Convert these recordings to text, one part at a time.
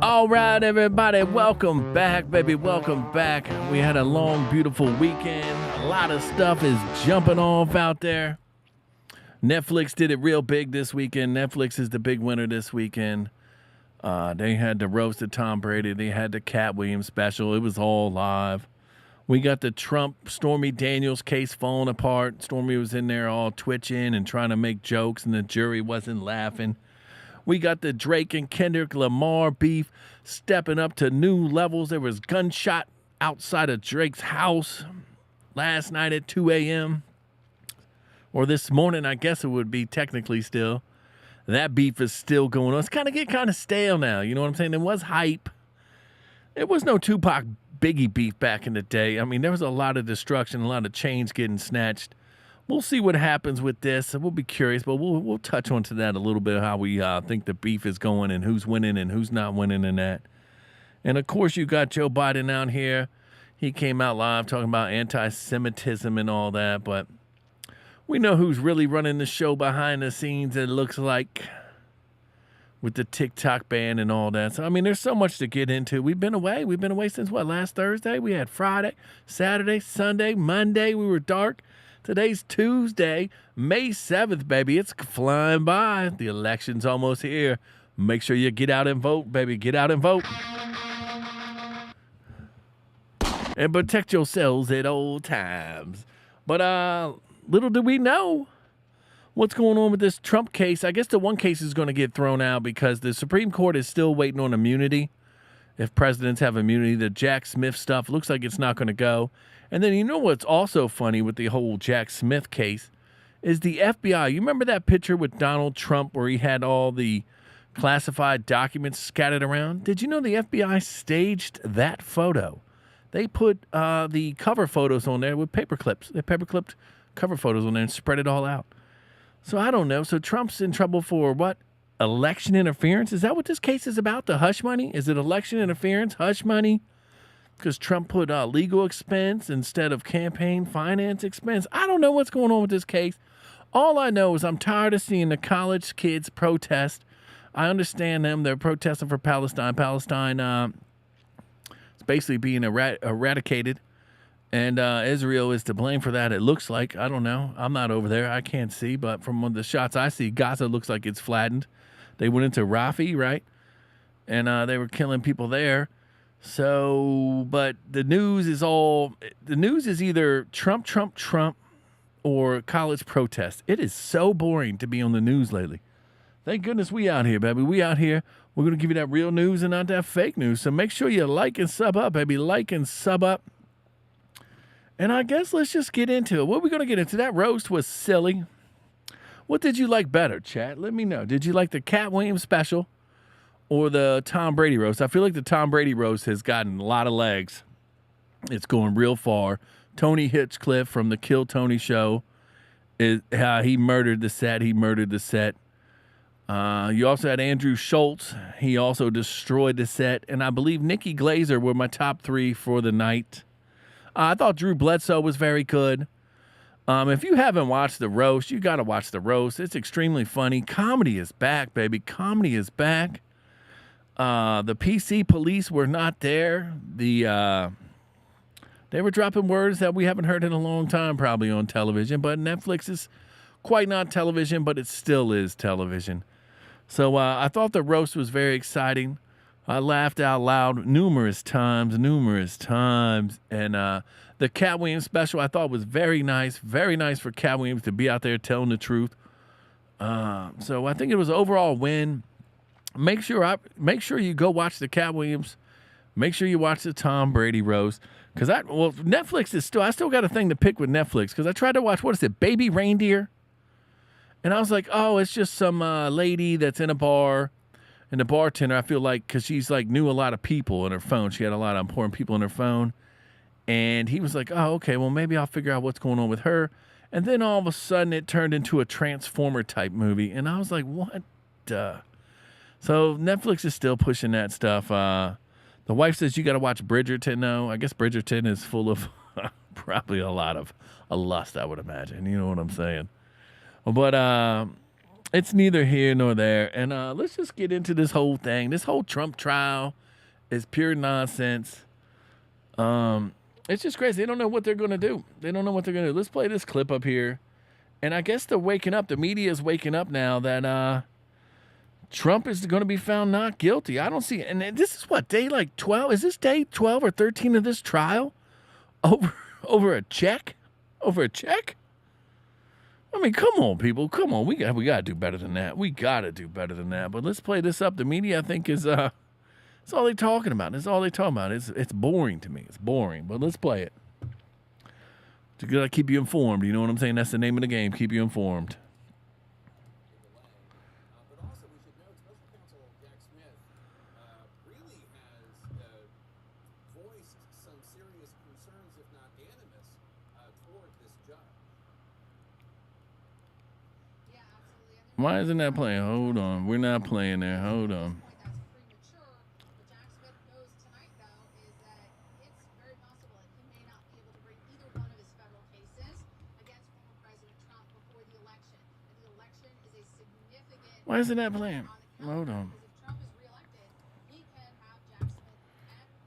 All right, everybody, welcome back, baby. Welcome back. We had a long, beautiful weekend. A lot of stuff is jumping off out there. Netflix did it real big this weekend. Netflix is the big winner this weekend. They had the roast of Tom Brady. They had the Katt Williams special. It was all live. We got the Trump Stormy Daniels case falling apart. Stormy was in there all twitching and trying to make jokes, and the jury wasn't laughing. We got the Drake and Kendrick Lamar beef stepping up to new levels. There was gunshot outside of Drake's house last night at 2 a.m. Or this morning, I guess it would be technically still. That beef is still going on. It's getting kind of stale now. You know what I'm saying? There was hype. There was no Tupac Biggie beef back in the day. I mean, there was a lot of destruction, a lot of chains getting snatched. We'll see what happens with this. We'll be curious, but we'll touch on to that a little bit, how we think the beef is going and who's winning and who's not winning in that. And, of course, you got Joe Biden out here. He came out live talking about anti-Semitism and all that, but we know who's really running the show behind the scenes, it looks like, with the TikTok ban and all that. So, I mean, there's so much to get into. We've been away. We've been away since, last Thursday? We had Friday, Saturday, Sunday, Monday. We were dark. Today's Tuesday, May 7th, baby. It's flying by. The election's almost here. Make sure you get out and vote, baby. Get out and vote. And protect yourselves at all times. But little do we know what's going on with this Trump case. I guess the one case is going to get thrown out because the Supreme Court is still waiting on immunity. If presidents have immunity, the Jack Smith stuff looks like it's not going to go. And then you know what's also funny with the whole Jack Smith case is the FBI. You remember that picture with Donald Trump where he had all the classified documents scattered around? Did you know the FBI staged that photo? They put the cover photos on there with paper clips. They paper clipped cover photos on there and spread it all out. So I don't know. So Trump's in trouble for what? Election interference? Is that what this case is about? The hush money? Is it election interference, hush money? Because Trump put legal expense instead of campaign finance expense. I don't know what's going on with this case. All I know is I'm tired of seeing the college kids protest. I understand them. They're protesting for Palestine. Palestine is basically being eradicated. And Israel is to blame for that, it looks like. I don't know. I'm not over there. I can't see. But from one of the shots I see, Gaza looks like it's flattened. They went into Rafah, right? And they were killing people there. So, but the news is either Trump, or college protest. It is so boring to be on the news lately. Thank goodness we out here, baby. We out here. We're going to give you that real news and not that fake news. So make sure you like and sub up, baby. Like and sub up. And I guess let's just get into it. What are we going to get into? That roast was silly. What did you like better, chat? Let me know. Did you like the Katt Williams special or the Tom Brady roast? I feel like the Tom Brady roast has gotten a lot of legs. It's going real far. Tony Hinchcliffe from the Kill Tony show is how he murdered the set. You also had Andrew Schultz. He also destroyed the set. And I believe Nikki Glazer were my top three for the night. I thought Drew Bledsoe was very good. If you haven't watched the roast, you got to watch the roast. It's extremely funny. Comedy is back, baby. Comedy is back. The PC police were not there. They were dropping words that we haven't heard in a long time, probably on television. But Netflix is quite not television, but it still is television. So I thought the roast was very exciting. I laughed out loud numerous times. And the Katt Williams special I thought was very nice for Katt Williams to be out there telling the truth. So I think it was an overall win. Make sure you go watch the Katt Williams. Make sure you watch the Tom Brady roast. Because Netflix is I still got a thing to pick with Netflix. Because I tried to watch, Baby Reindeer? And I was like, oh, it's just some lady that's in a bar. And the bartender, I feel like, because she's knew a lot of people on her phone. She had a lot of important people on her phone. And he was like, oh, okay, well, maybe I'll figure out what's going on with her. And then all of a sudden it turned into a Transformer type movie. And I was like, what? So Netflix is still pushing that stuff. The wife says you got to watch Bridgerton, though. I guess Bridgerton is full of probably a lot of lust, I would imagine. You know what I'm saying? But it's neither here nor there. And let's just get into this whole thing. This whole Trump trial is pure nonsense. It's just crazy. They don't know what they're going to do. They don't know what they're going to do. Let's play this clip up here. And I guess they're waking up. The media is waking up now that Trump is going to be found not guilty. I don't see it. And this is what, day like 12? Is this day 12 or 13 of this trial? Over a check? Over a check? I mean, come on, people. Come on. We got to do better than that. We got to do better than that. But let's play this up. The media, I think, is it's all they're talking about. It's all they're talking about. It's boring to me. It's boring. But let's play it. To gotta keep you informed. You know what I'm saying? That's the name of the game. Keep you informed. But also, we should note, Special Counsel Jack Smith really has voiced some serious concerns, if not animus, toward this judge. Yeah, absolutely. Why isn't that playing? Hold on. We're not playing there. Hold on. Why isn't that playing? Hold on.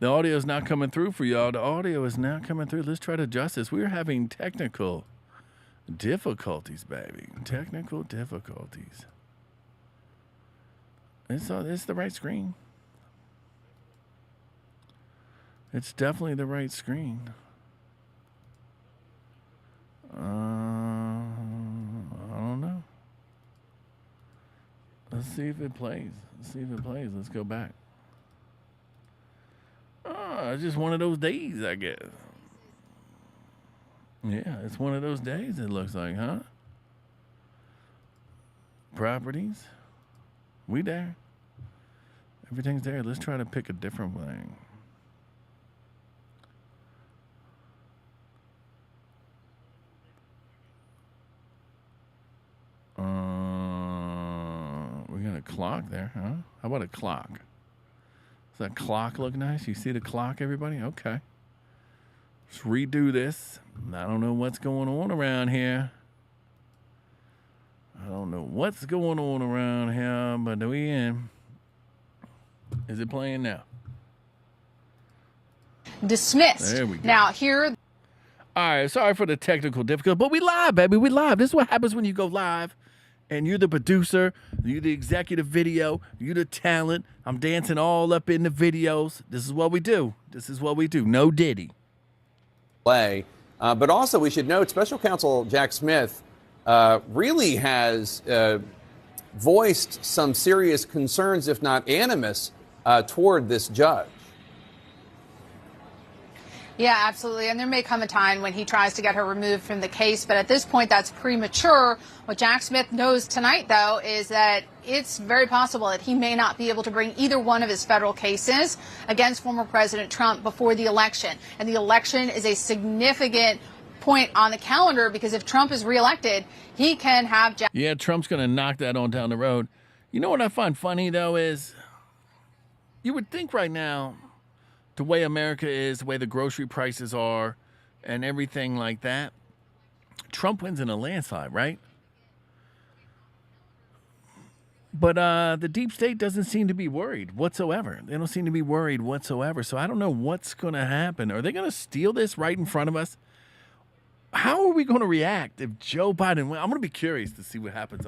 The audio is not coming through for y'all. The audio is not coming through. Let's try to adjust this. We're having technical difficulties, baby. Technical difficulties. It's the right screen. It's definitely the right screen. I don't know. Let's see if it plays. Let's go back. It's just one of those days, I guess. Yeah, it's one of those days, it looks like, huh? Properties. We there. Everything's there. Let's try to pick a different thing. We got a clock there, huh? How about a clock? Does that clock look nice? You see the clock, everybody? Okay. Let's redo this. I don't know what's going on around here. But we in. Is it playing now? Dismissed. There we go. Now, here. All right, sorry for the technical difficulty, but we live, baby. We live. This is what happens when you go live. And you're the producer, you're the executive video, you're the talent. I'm dancing all up in the videos. This is what we do. No Diddy. But also, we should note, Special Counsel Jack Smith really has voiced some serious concerns, if not animus, toward this judge. Yeah, absolutely. And there may come a time when he tries to get her removed from the case. But at this point, that's premature. What Jack Smith knows tonight, though, is that it's very possible that he may not be able to bring either one of his federal cases against former President Trump before the election. And the election is a significant point on the calendar because if Trump is reelected, he can have Jack. Yeah, Trump's going to knock that on down the road. You know what I find funny, though, is you would think right now, the way America is, the way the grocery prices are, and everything like that, Trump wins in a landslide, right? But the deep state doesn't seem to be worried whatsoever. They don't seem to be worried whatsoever. So I don't know what's going to happen. Are they going to steal this right in front of us? How are we going to react if Joe Biden? I'm going to be curious to see what happens.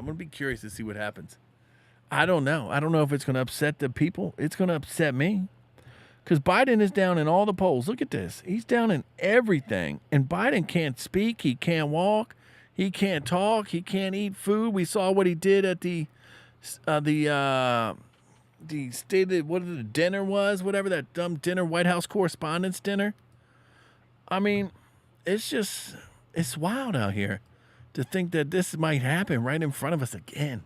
I don't know. I don't know if it's going to upset the people. It's going to upset me. Because Biden is down in all the polls. Look at this. He's down in everything. And Biden can't speak. He can't walk. He can't talk. He can't eat food. We saw what he did at the stated, what the dinner was, whatever that dumb dinner, White House Correspondents' Dinner. I mean, it's wild out here to think that this might happen right in front of us again.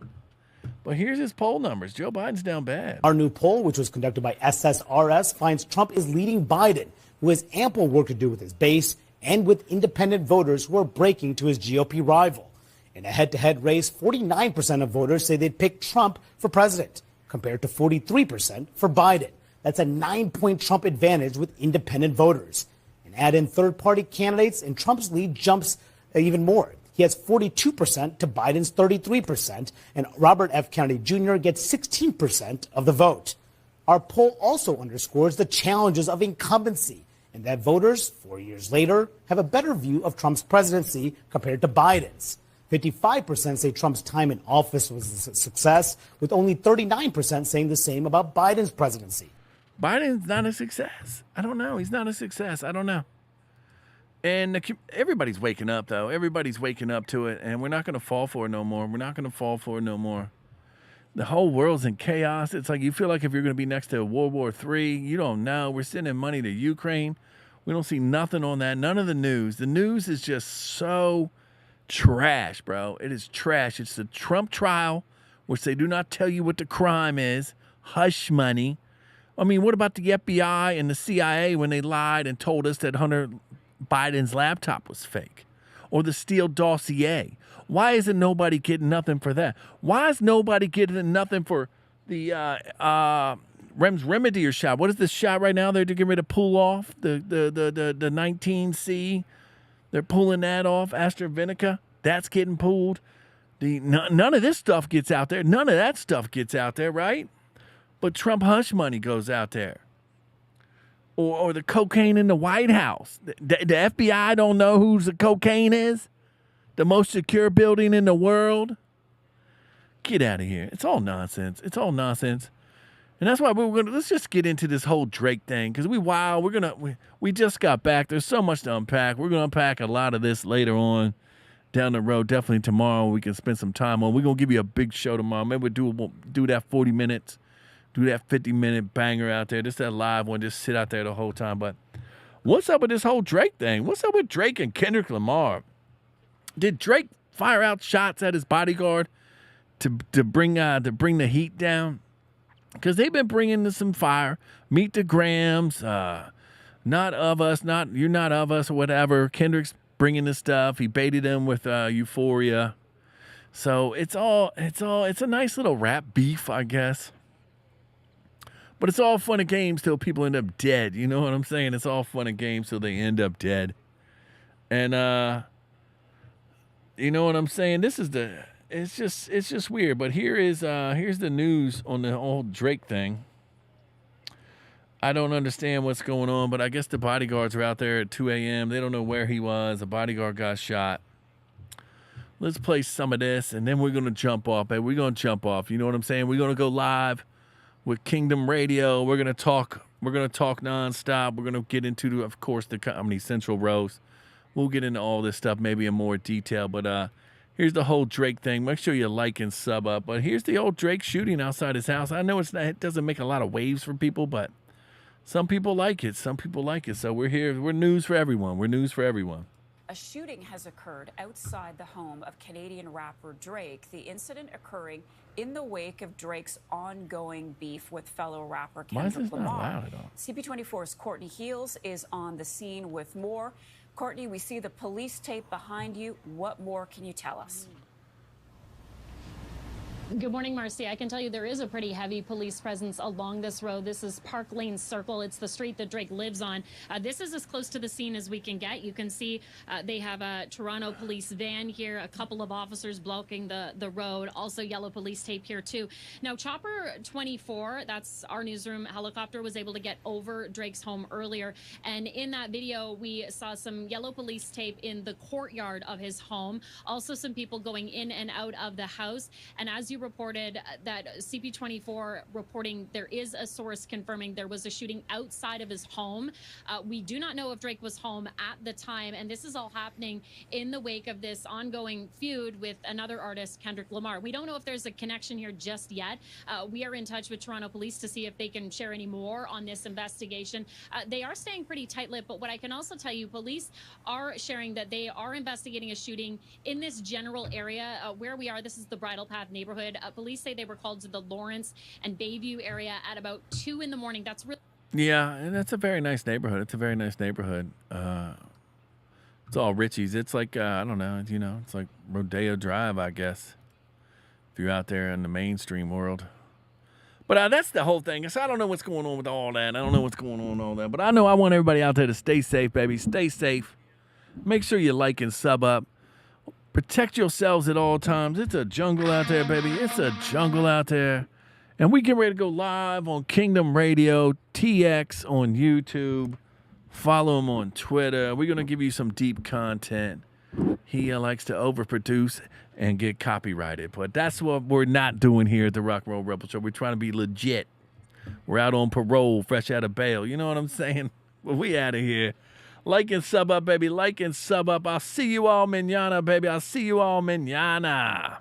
But here's his poll numbers. Joe Biden's down bad. Our new poll, which was conducted by SSRS, finds Trump is leading Biden, who has ample work to do with his base and with independent voters who are breaking to his GOP rival. In a head-to-head race, 49% of voters say they'd pick Trump for president, compared to 43% for Biden. That's a 9-point Trump advantage with independent voters. And add in third-party candidates, and Trump's lead jumps even more. He has 42% to Biden's 33%, and Robert F. Kennedy Jr. gets 16% of the vote. Our poll also underscores the challenges of incumbency and that voters, 4 years later, have a better view of Trump's presidency compared to Biden's. 55% say Trump's time in office was a success, with only 39% saying the same about Biden's presidency. Biden's not a success. I don't know. He's not a success. I don't know. And everybody's waking up, though. Everybody's waking up to it, and we're not going to fall for it no more. We're not going to fall for it no more. The whole world's in chaos. It's like you feel like if you're going to be next to World War III, you don't know. We're sending money to Ukraine. We don't see nothing on that. None of the news. The news is just so trash, bro. It is trash. It's the Trump trial, which they do not tell you what the crime is. Hush money. I mean, what about the FBI and the CIA when they lied and told us that Hunter Biden's laptop was fake? Or the Steele dossier? Why isn't nobody getting nothing for that? Why is nobody getting nothing for the Remedier shot? What is this shot right now? They're getting ready to pull off the 19C. They're pulling that off. AstraZeneca, that's getting pulled. None of this stuff gets out there. None of that stuff gets out there, right? But Trump hush money goes out there. Or the cocaine in the White House. The FBI don't know who the cocaine is. The most secure building in the world. Get out of here. It's all nonsense. It's all nonsense. And that's why let's just get into this whole Drake thing. Because we just got back. There's so much to unpack. We're going to unpack a lot of this later on down the road. Definitely tomorrow we can spend some time on. We're going to give you a big show tomorrow. Maybe we'll do that 40 minutes. Do that 50-minute banger out there. Just that live one. Just sit out there the whole time. But what's up with this whole Drake thing? What's up with Drake and Kendrick Lamar? Did Drake fire out shots at his bodyguard to bring the heat down? Because they've been bringing some fire. Meet the Grams. Not of us. You're not of us or whatever. Kendrick's bringing the stuff. He baited him with Euphoria. So it's a nice little rap beef, I guess. But it's all fun and games till people end up dead. You know what I'm saying? It's all fun and games till they end up dead. And you know what I'm saying? It's just weird. But here's the news on the whole Drake thing. I don't understand what's going on, but I guess the bodyguards are out there at 2 a.m. They don't know where he was. A bodyguard got shot. Let's play some of this, and then we're gonna jump off. Babe. We're gonna jump off. You know what I'm saying? We're gonna go live with Kingdom Radio. We're gonna talk nonstop. We're gonna get into, of course, the Comedy Central roast. We'll get into all this stuff maybe in more detail. But here's the whole Drake thing. Make sure you like and sub up. But here's the old Drake shooting outside his house. I know it doesn't make a lot of waves for people, but some people like it. Some people like it. So we're here. We're news for everyone. We're news for everyone. A shooting has occurred outside the home of Canadian rapper Drake, the incident occurring in the wake of Drake's ongoing beef with fellow rapper Kendrick Lamar. CP24's Courtney Heels is on the scene with more. Courtney, we see the police tape behind you. What more can you tell us? Good morning, Marcy. I can tell you there is a pretty heavy police presence along this road. This is Park Lane Circle. It's the street that Drake lives on. This is as close to the scene as we can get. You can see they have a Toronto police van here, a couple of officers blocking the road, also yellow police tape here too. Now, Chopper 24, that's our newsroom helicopter, was able to get over Drake's home earlier. And in that video, we saw some yellow police tape in the courtyard of his home. Also some people going in and out of the house. And as you reported, that CP24 reporting there is a source confirming there was a shooting outside of his home. We do not know if Drake was home at the time, and this is all happening in the wake of this ongoing feud with another artist, Kendrick Lamar. We don't know if there's a connection here just yet. We are in touch with Toronto Police to see if they can share any more on this investigation. They are staying pretty tight-lipped, but what I can also tell you, police are sharing that they are investigating a shooting in this general area where we are. This is the Bridle Path neighborhood. Police say they were called to the Lawrence and Bayview area at about 2 in the morning. That's really... Yeah, and that's a very nice neighborhood. It's a very nice neighborhood. It's all Richies. It's like, I don't know, it's like Rodeo Drive, I guess, if you're out there in the mainstream world. But that's the whole thing. So I don't know what's going on with all that. I don't know what's going on with all that. But I know I want everybody out there to stay safe, baby. Stay safe. Make sure you like and sub up. Protect yourselves at all times. It's a jungle out there, baby. It's a jungle out there. And we get ready to go live on Kingdom Radio, TX on YouTube. Follow him on Twitter. We're going to give you some deep content. He likes to overproduce and get copyrighted. But that's what we're not doing here at the Rock and Roll Rebel Show. We're trying to be legit. We're out on parole, fresh out of bail. You know what I'm saying? Well, we out of here. Like and sub up, baby. Like and sub up. I'll see you all mañana, baby. I'll see you all mañana.